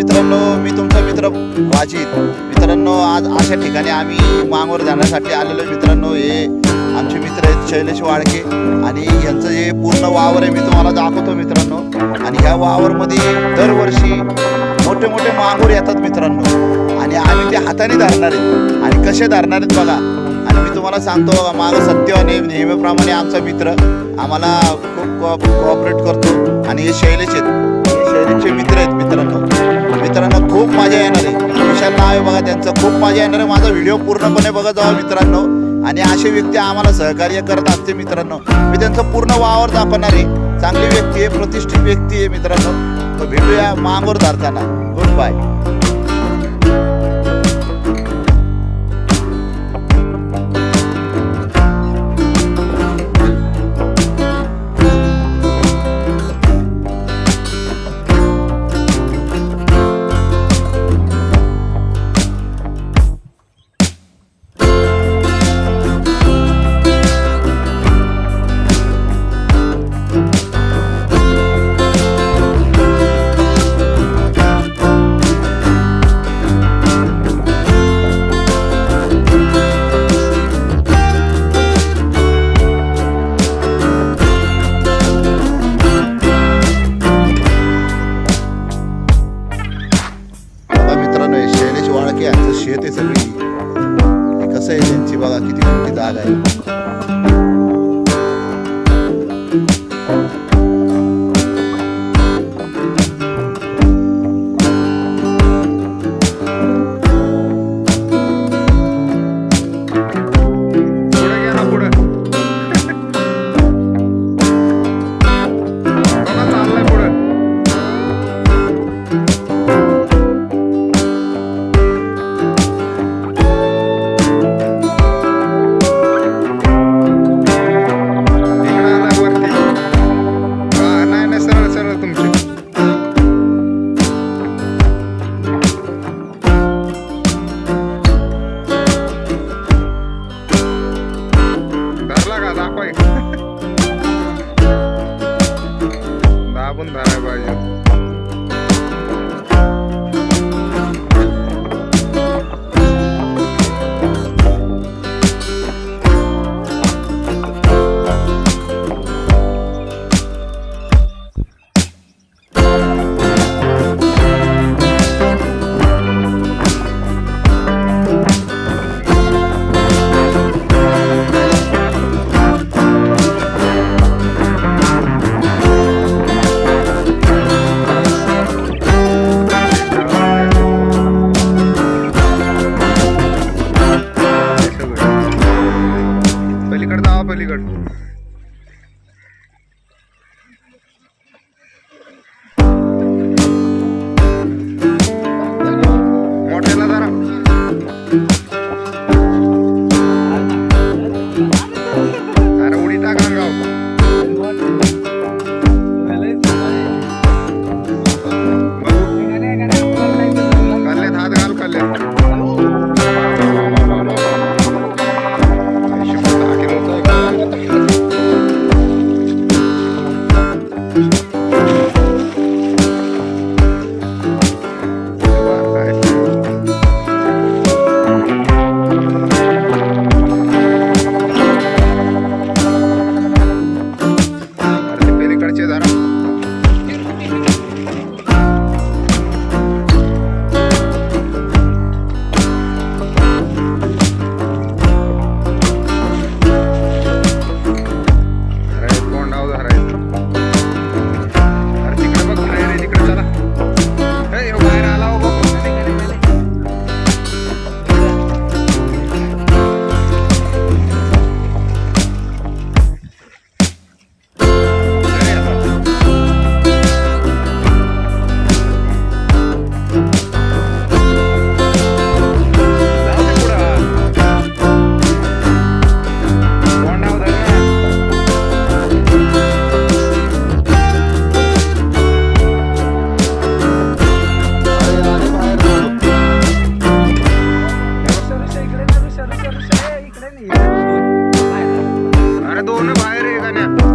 मित्रांनो, मी तुमचा मित्र वाजित. मित्रांनो, आज अशा ठिकाणी आम्ही मांगवर जाण्यासाठी आलेलो मित्रांनो. हे आमचे मित्र आहेत शैलेश वाळके आणि यांचं जे पूर्ण वावर आहे मी तुम्हाला दाखवतो मित्रांनो. आणि ह्या वावरमध्ये दरवर्षी मोठे मोठे मांगूर येतात मित्रांनो आणि आम्ही ते हाताने धरणार आहेत. आणि कसे धरणार आहेत बघा. आणि मी तुम्हाला सांगतो, मागं सत्यवाने नेहमीप्रमाणे आमचा मित्र आम्हाला खूप कोऑपरेट करतो. आणि हे शैलेश आहेत, शैलेशचे मित्र आहेत मित्रांनो. खूप मजा येणार आहे. विशाल नाव आहे बघा त्यांचं. खूप मजा येणार आहे. माझा व्हिडिओ पूर्णपणे बघत जावा मित्रांनो. आणि असे व्यक्ती आम्हाला सहकार्य करत असते मित्रांनो. मी त्यांचं पूर्ण वावर दाखवणार आहे. चांगली व्यक्ती आहे, प्रतिष्ठित व्यक्ती आहे मित्रांनो. तर भेटूया मांगोर धरताना. Good bye. यांचं शेत आहे सगळी. हे कसं आहे त्यांची बघा, किती मोठी जागा आहे. दाबून धरायला पाहिजे. पलीकड मोठ्याला जरा अरे उडी टाका गाव. कल्ल्यात हात घाल. कल्ल्यात अरे दोन बाहेर आहे का नाही.